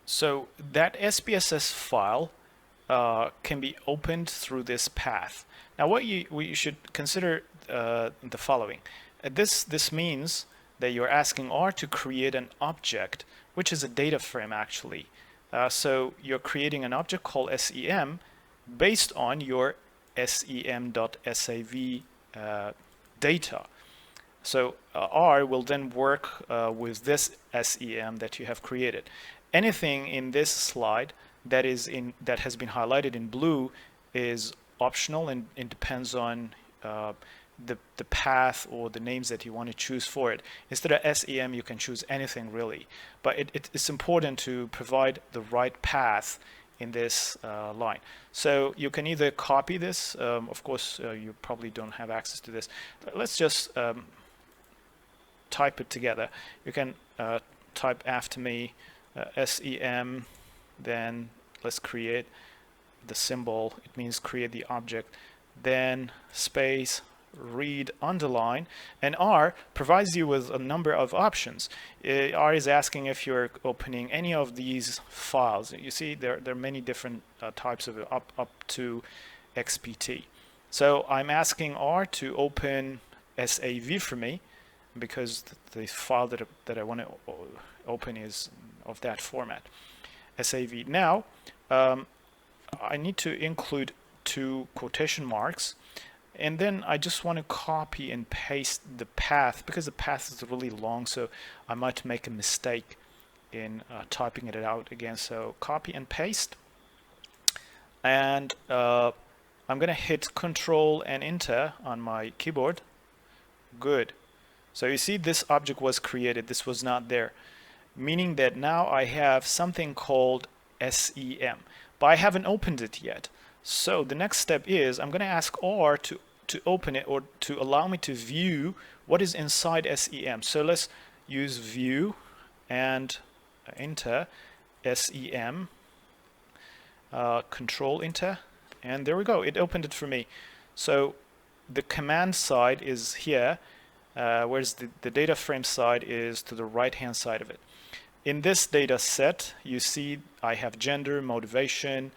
So that SPSS file can be opened through this path. Now, what you should consider the following. This means that you're asking R to create an object, which is a data frame actually. So you're creating an object called SEM based on your sem.sav data. So R will then work with this SEM that you have created. Anything in this slide that has been highlighted in blue is optional, and it depends on the path or the names that you want to choose for it. Instead of SEM, you can choose anything really, but it's important to provide the right path in this line. So you can either copy this. Of course, you probably don't have access to this. Let's just type it together. You can type after me SEM, then let's create the symbol. It means create the object, then space, read, underline, and R provides you with a number of options. R is asking if you're opening any of these files. You see there are many different types of up to XPT. So I'm asking R to open SAV for me, because the file that I want to open is of that format, SAV. Now, I need to include 2 quotation marks, and then I just want to copy and paste the path, because the path is really long, so I might make a mistake in typing it out again. So copy and paste, and I'm going to hit Control and Enter on my keyboard. Good. So you see this object was created. This was not there, meaning that now I have something called SEM, but I haven't opened it yet. So the next step is I'm going to ask R to open it, or to allow me to view what is inside SEM. So let's use View and Enter SEM, Control Enter, and there we go. It opened it for me. So the command side is here, whereas the data frame side is to the right hand side of it. In this data set, you see I have gender, motivation,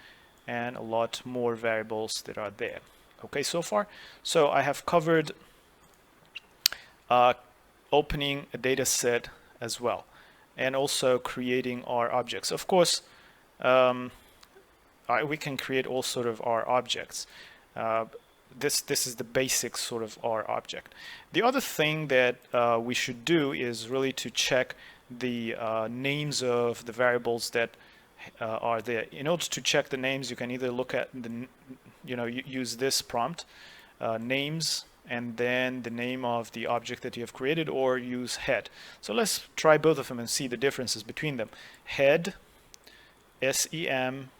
and a lot more variables that are there. Okay, so far. So I have covered opening a data set as well, and also creating R objects. Of course, we can create all sort of R objects. This is the basic sort of R object. The other thing that we should do is really to check the names of the variables that are there. In order to check the names, you can either look at the, use this prompt, names, and then the name of the object that you have created, or use head. So let's try both of them and see the differences between them. Head, SEM,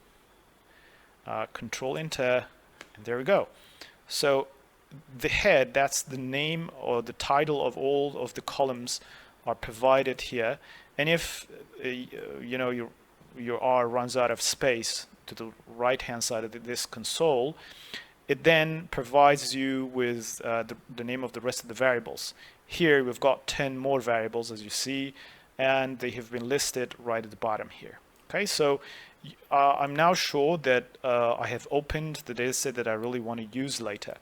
Control Enter, and there we go. So the head, that's the name or the title of all of the columns are provided here. And if your R runs out of space to the right hand side of this console, it then provides you with the name of the rest of the variables. Here we've got 10 more variables, as you see, and they have been listed right at the bottom here. Okay, so I'm now sure that I have opened the dataset that I really want to use later.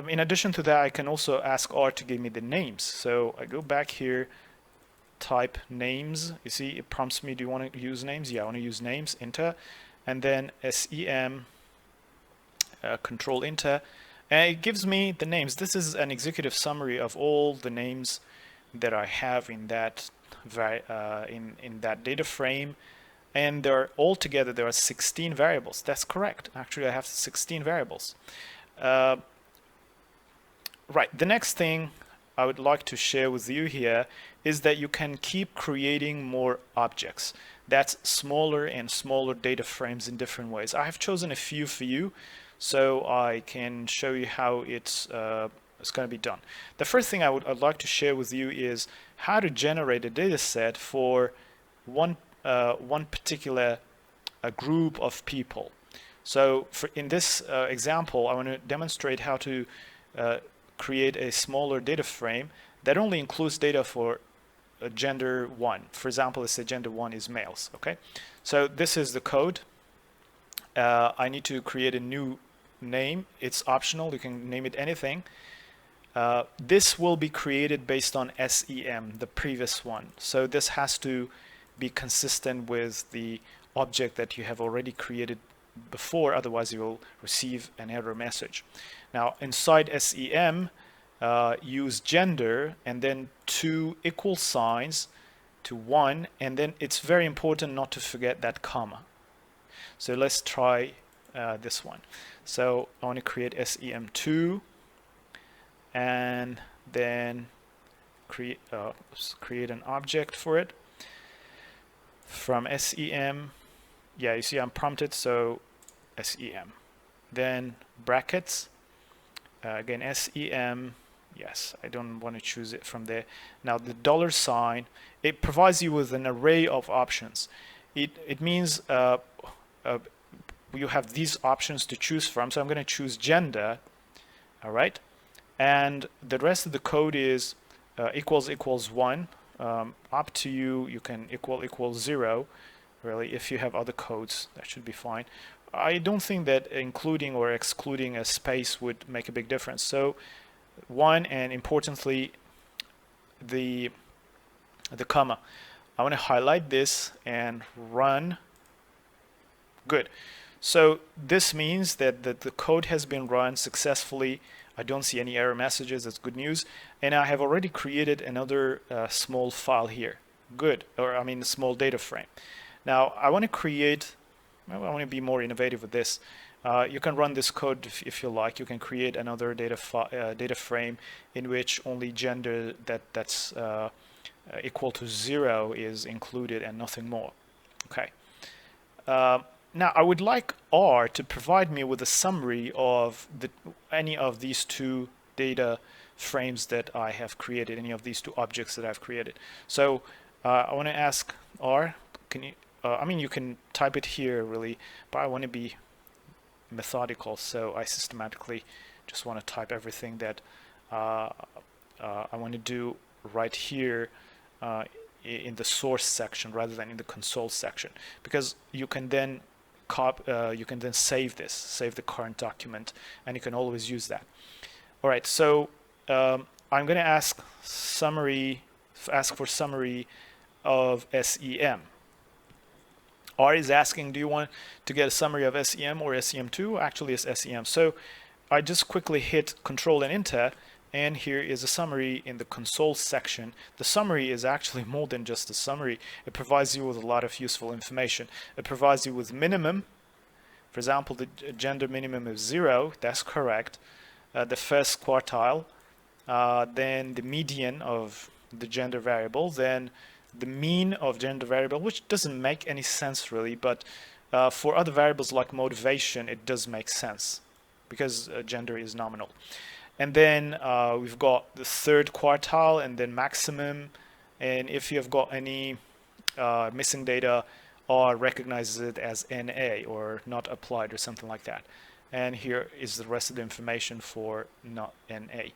In addition to that, I can also ask R to give me the names. So I go back here, type names. You see, it prompts me, do you want to use names? Yeah, I want to use names, enter. And then SEM, Control Enter. And it gives me the names. This is an executive summary of all the names that I have in that in that data frame. And there are 16 variables. That's correct. Actually, I have 16 variables. Right. The next thing I would like to share with you here is that you can keep creating more objects. That's smaller and smaller data frames in different ways. I have chosen a few for you, so I can show you how it's going to be done. The first thing I'd like to share with you is how to generate a data set for one particular group of people. So in this example, I want to demonstrate how to create a smaller data frame that only includes data for gender 1. For example, let's say gender 1 is males. Okay, so this is the code. I need to create a new name. It's optional. You can name it anything. This will be created based on SEM, the previous one. So this has to be consistent with the object that you have already created before, otherwise you will receive an error message. Now inside SEM, use gender and then 2 equal signs to 1, and then it's very important not to forget that comma. So let's try this one. So I want to create SEM2 and then create an object for it from SEM. Yeah, you see I'm prompted, so SEM. Then brackets, again SEM. Yes, I don't want to choose it from there. Now the $sign, it provides you with an array of options. It means you have these options to choose from. So I'm going to choose gender. All right, and the rest of the code is equals 1. Up to you. You can equals 0. Really, if you have other codes, that should be fine. I don't think that including or excluding a space would make a big difference. So 1, and importantly the comma. I want to highlight this and run. Good. So this means that the code has been run successfully. I don't see any error messages. That's good news. And I have already created another small file here. Good. Or I mean a small data frame. Now I want to create, I want to be more innovative with this. You can run this code if you like. You can create another data frame in which only gender that's equal to 0 is included and nothing more. Okay. Now I would like R to provide me with a summary of any of these 2 data frames that I have created, any of these 2 objects that I've created. So I want to ask R, can you, I mean you can type it here really, but I want to be methodical, so I systematically just want to type everything that I want to do right here in the source section rather than in the console section, because you can then save the current document, and you can always use that. All right, so I'm going to ask for summary of SEM. R is asking, do you want to get a summary of SEM or SEM2? Actually, it's SEM. So I just quickly hit Control and Enter, and here is a summary in the console section. The summary is actually more than just a summary. It provides you with a lot of useful information. It provides you with minimum. For example, the gender minimum is 0. That's correct. The first quartile, then the median of the gender variable, then the mean of gender variable, which doesn't make any sense really, but for other variables like motivation, it does make sense because gender is nominal. And then we've got the third quartile and then maximum. And if you have got any missing data, R recognizes it as NA or not applied or something like that. And here is the rest of the information for not NA.